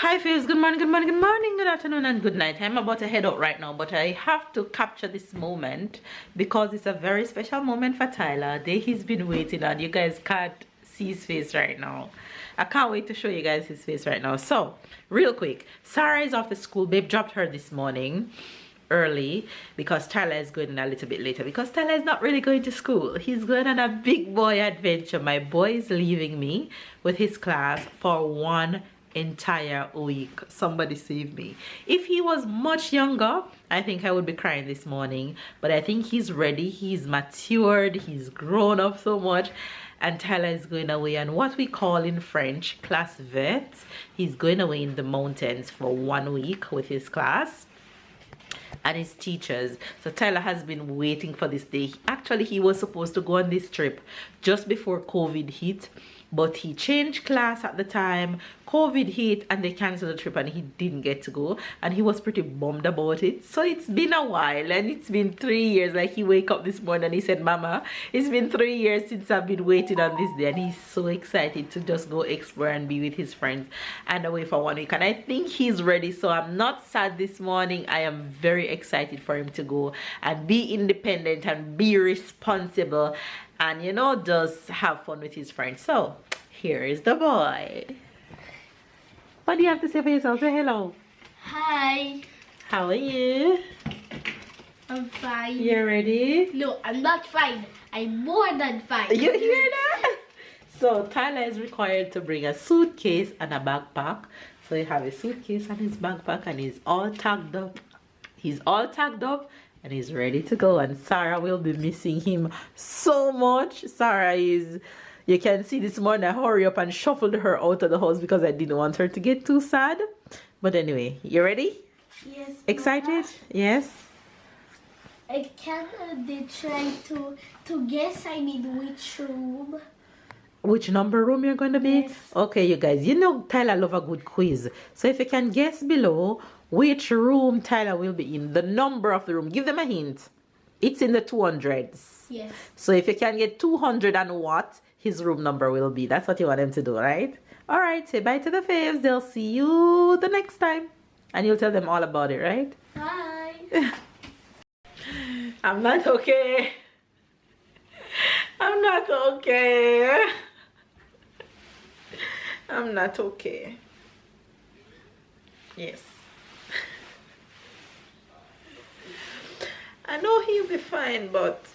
Hi Faves, good morning, good morning, good morning, good afternoon and good night. I'm about to head out right now, but I have to capture this moment because it's a very special moment for Tyler. A day he's been waiting on. You guys can't see his face right now. I can't wait to show you guys his face right now. So, real quick, Sarah is off to school. Babe dropped her this morning early because Tyler is going a little bit later because Tyler is not really going to school. He's going on a big boy adventure. My boy is leaving me with his class for one entire week. Somebody save me. If he was much younger, I think I would be crying this morning, but I think he's ready. He's matured, he's grown up so much, and Tyler is going away on what we call in French class vet. He's going away in the mountains for 1 week with his class and his teachers. So Tyler has been waiting for this day. Actually, he was supposed to go on this trip just before COVID hit, but he changed class at the time. COVID hit and they canceled the trip and he didn't get to go, and he was pretty bummed about it. So it's been a while, and it's been 3 years. Like, he wake up this morning and he said, "Mama, it's been 3 years since I've been waiting on this day," and he's so excited to just go explore and be with his friends and away for 1 week. And I think he's ready, so I'm not sad this morning. I am very excited for him to go and be independent and be responsible and, you know, just have fun with his friends. So here is the boy. What do you have to say for yourself? Say hello. Hi. How are you? I'm fine. You ready? No, I'm not fine. I'm more than fine. You hear that? So Tyler is required to bring a suitcase and a backpack. So you have a suitcase and his backpack, and he's all tagged up. He's all tagged up and he's ready to go. And Sarah will be missing him so much. Sarah is, you can see this morning I hurry up and shuffled her out of the house because I didn't want her to get too sad. But anyway, you ready? Yes. Excited? Mama. Yes. I can they try to guess I need which room. Which number room you're going to be? Yes. Okay, you guys, you know Tyler love a good quiz. So if you can guess below which room Tyler will be in, the number of the room, give them a hint. It's in the 200s. Yes. So if you can get 200 and what his room number will be, that's what you want them to do, right? All right, say bye to the faves. They'll see you the next time, and you'll tell them all about it, right? Bye. I'm not okay. I'm not okay. I'm not okay. Yes. I know he'll be fine, but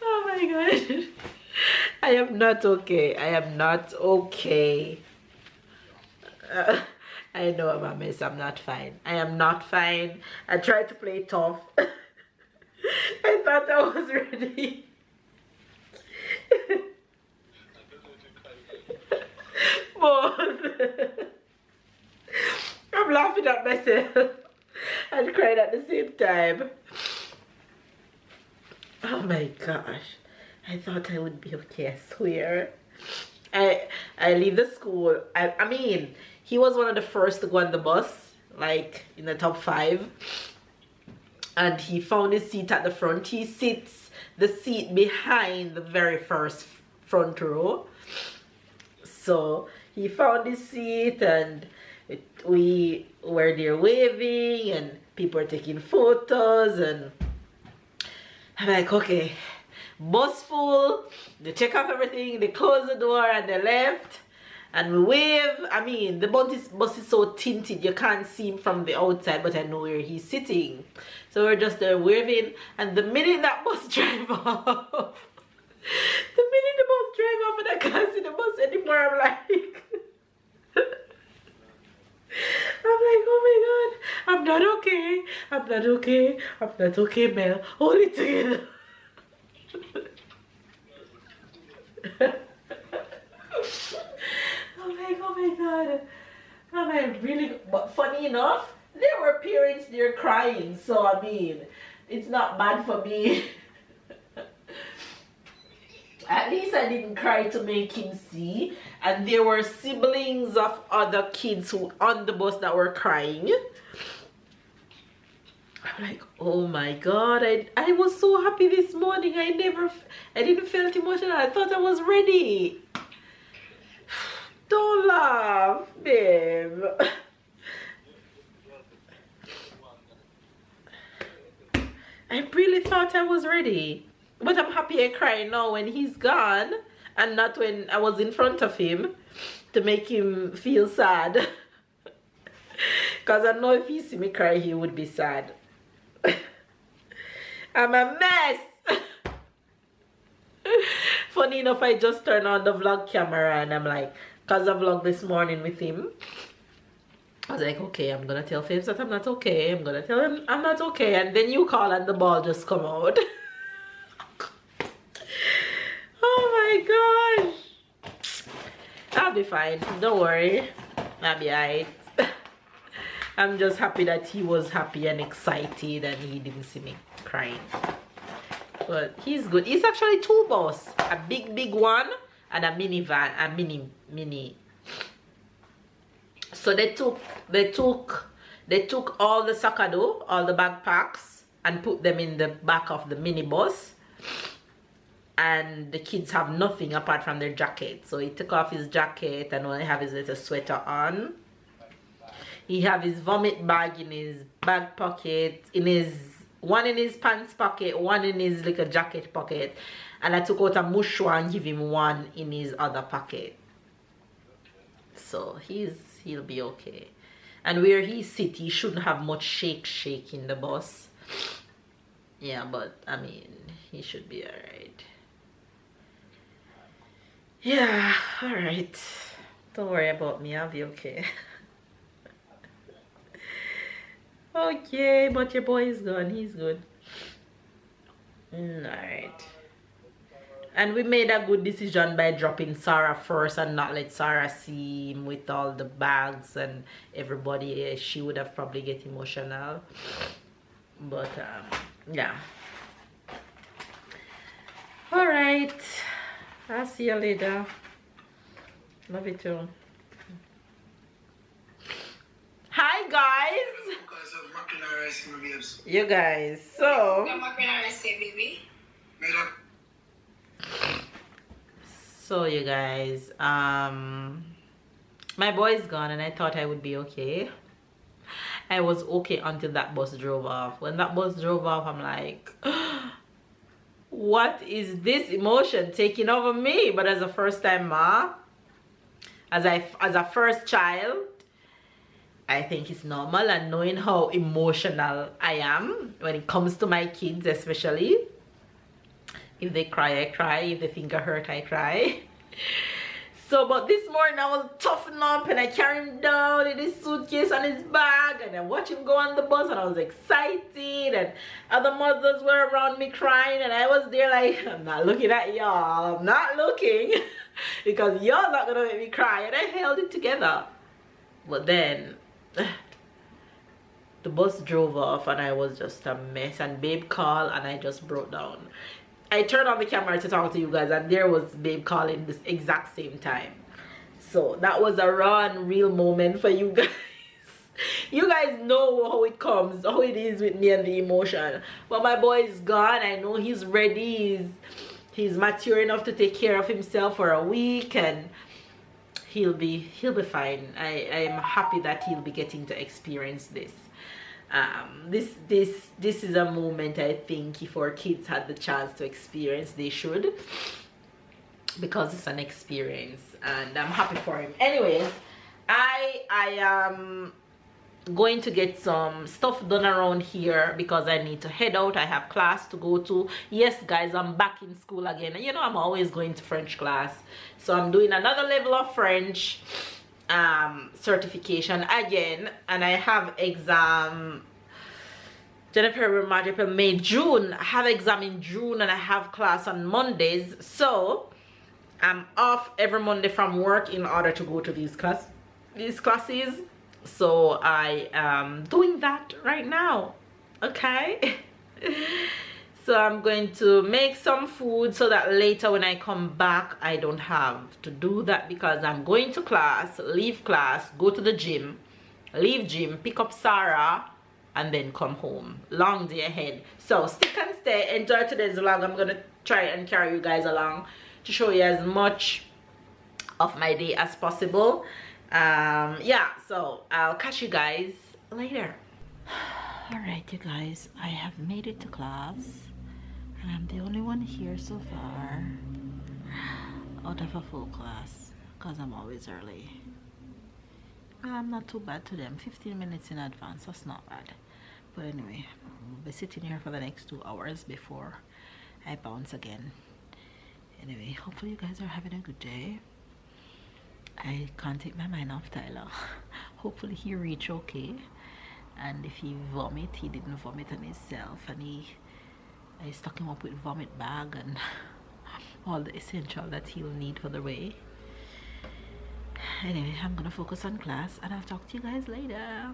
oh my god. I am not okay. I am not okay. I know I'm a mess. I'm not fine. I am not fine. I tried to play tough. I thought I was ready. But I'm laughing at myself and crying at the same time. Oh my gosh. I thought I would be okay, I swear. I leave the school. I mean, he was one of the first to go on the bus, like in the top 5. And he found his seat at the front. He sits the seat behind the very first front row. So he found his seat, and we were there waving, and people were taking photos, and I'm like, okay, bus full, they check off everything, they close the door and they left, and we wave. I mean, the bus is so tinted you can't see him from the outside, but I know where he's sitting. So we're just there waving, and the minute that bus drive off, the minute the bus drive off and I can't see the bus anymore, I'm like, oh my god, I'm not okay. I'm not okay. I'm not okay, Mel. Hold it together. Oh my god. Am I really? But funny enough, there were parents there crying. So I mean, it's not bad for me. At least I didn't cry to make him see. And there were siblings of other kids who on the bus that were crying. I'm like, oh my god, I was so happy this morning. I didn't feel emotional. I thought I was ready. Don't laugh, babe. I really thought I was ready. But I'm happy I cry now when he's gone and not when I was in front of him to make him feel sad. Because I know if he see me cry, he would be sad. I'm a mess. Funny enough, I just turned on the vlog camera and I'm like, because I vlogged this morning with him, I was like, okay, I'm gonna tell Fabs that I'm not okay. I'm gonna tell him I'm not okay. And then you call and the ball just come out. Oh my gosh. I'll be fine. Don't worry. I'll be alright. I'm just happy that he was happy and excited and he didn't see me crying. But he's good. He's actually two bus. A big one and a minivan. A mini. So they took all the sakado, all the backpacks, and put them in the back of the minibus. And the kids have nothing apart from their jacket. So he took off his jacket and only have his little sweater on. He have his vomit bag in his back pocket, one in his pants pocket, one in his little jacket pocket, and I took out a mushwa and give him one in his other pocket. So he'll be okay. And where he sit, he shouldn't have much shake in the bus. Yeah, but I mean, he should be alright. Yeah, alright. Don't worry about me, I'll be okay. Okay, but your boy is gone. He's good. Alright. And we made a good decision by dropping Sarah first and not let Sarah see him with all the bags and everybody. She would have probably get emotional. But yeah. Alright. I'll see you later. Love you too. Hi guys. You guys, so you guys, my boy is gone and I thought I would be okay. I was okay until that bus drove off. When that bus drove off, I'm like, what is this emotion taking over me? But as a first time ma, as a first child, I think it's normal, and knowing how emotional I am when it comes to my kids, especially if they cry, I cry. If they think I hurt, I cry. So but this morning I was toughened up and I carried him down in his suitcase and his bag, and I watched him go on the bus and I was excited, and other mothers were around me crying, and I was there like, I'm not looking at y'all, I'm not looking because y'all not gonna make me cry. And I held it together. But then the bus drove off and I was just a mess, and babe called and I just broke down. I turned on the camera to talk to you guys and there was babe calling this exact same time. So that was a raw and real moment for you guys. You guys know how it comes, how it is with me and the emotion. But my boy is gone. I know he's ready. He's mature enough to take care of himself for a week, and he'll be fine. I am happy that he'll be getting to experience this. This is a moment I think if our kids had the chance to experience, they should, because it's an experience, and I'm happy for him. Anyways, I am going to get some stuff done around here because I need to head out. I have class to go to. Yes guys, I'm back in school again. You know, I'm always going to French class, so I'm doing another level of French certification again, and I have exam January, March, April, May, June. I have exam in June and I have class on Mondays, so I'm off every Monday from work in order to go to these classes. So I am doing that right now. Okay. So I'm going to make some food so that later when I come back I don't have to do that, because I'm going to class, leave class, go to the gym, leave gym, pick up Sarah, and then come home. Long day ahead. So stick and stay, enjoy today's vlog. I'm gonna try and carry you guys along to show you as much of my day as possible. Yeah, so I'll catch you guys later. All right, you guys, I have made it to class and I'm the only one here so far out of a full class because I'm always early. I'm not too bad to them, 15 minutes in advance, that's not bad. But anyway, I'll be sitting here for the next 2 hours before I bounce again. Anyway, hopefully you guys are having a good day. I can't take my mind off Tyler. Hopefully he reached okay, and if he vomit, he didn't vomit on himself, and I stuck him up with vomit bag and all the essential that he'll need for the way. Anyway, I'm gonna focus on class and I'll talk to you guys later.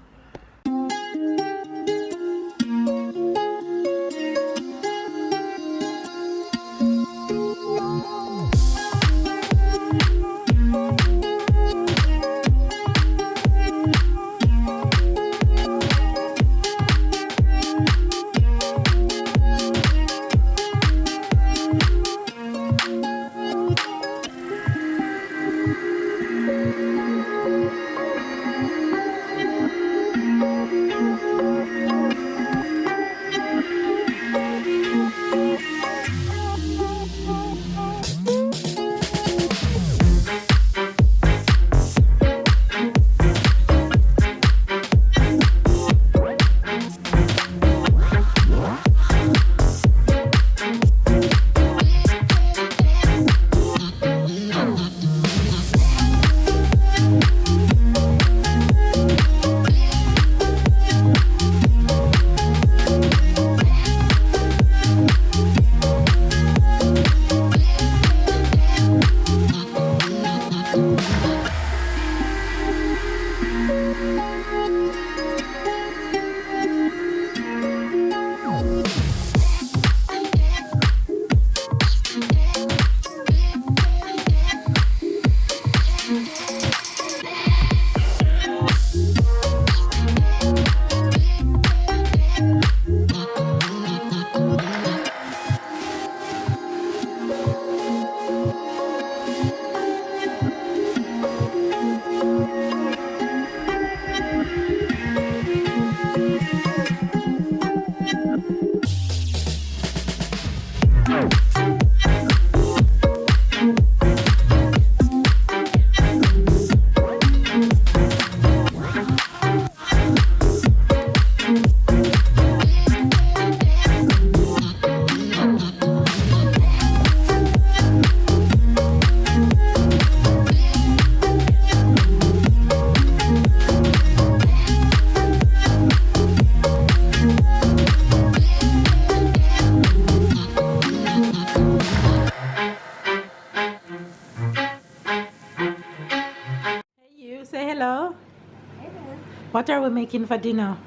What are we making for dinner?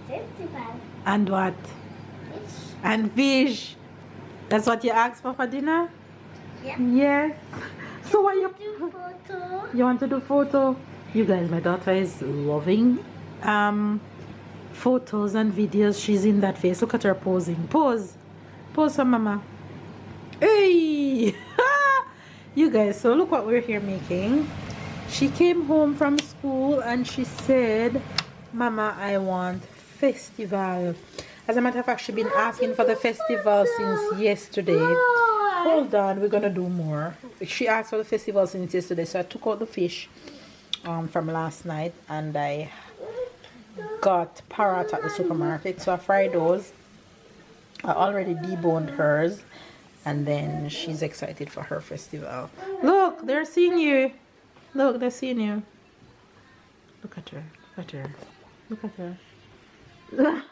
Festival. And what? Fish. And fish. That's what you asked for dinner? Yeah. Yes. So what you Do photo. You want to do photo? You guys, my daughter is loving photos and videos. She's in that face. Look at her posing. Pose. Pose for mama. Hey! You guys, so look what we're here making. She came home from school and she said, Mama, I want festival. As a matter of fact, she's been asking for the festival since yesterday. Hold on, we're gonna do more. She asked for the festival since yesterday, so I took out the fish from last night and I got parrot at the supermarket, so I fried those. I already deboned hers, and then she's excited for her festival. Look, they're seeing you. Look, they're seeing you. Look at her. Look at her. Look at her.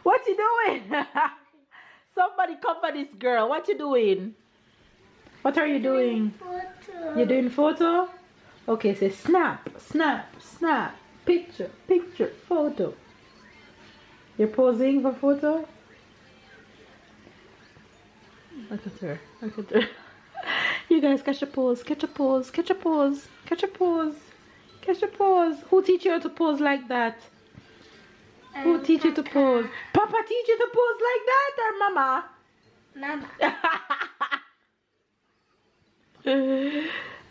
What you doing? Somebody cover this girl. What you doing? What are you doing? Photo. You're doing photo? Okay, say snap, snap, snap. Picture, picture, photo. You're posing for photo? Look at her. Look at her. You guys, catch a pose, catch a pose, catch a pose, catch a pose, catch a pose. Who teach you how to pose like that? Who teach you to pose? Papa teach you to pose like that or mama? Mama.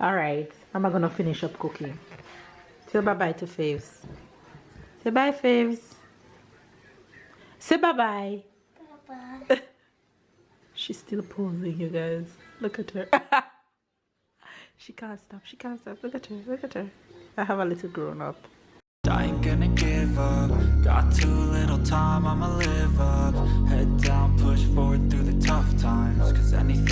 Alright, I'm gonna finish up cooking. Say bye-bye to Faves. Say bye, Faves. Say bye-bye. Bye-bye. She's still posing, you guys. Look at her. She can't stop. She can't stop. Look at her. Look at her. I have a little grown up. I ain't gonna give up. Got too little time, I'ma live up. Head down, push forward through the tough times. Cause anything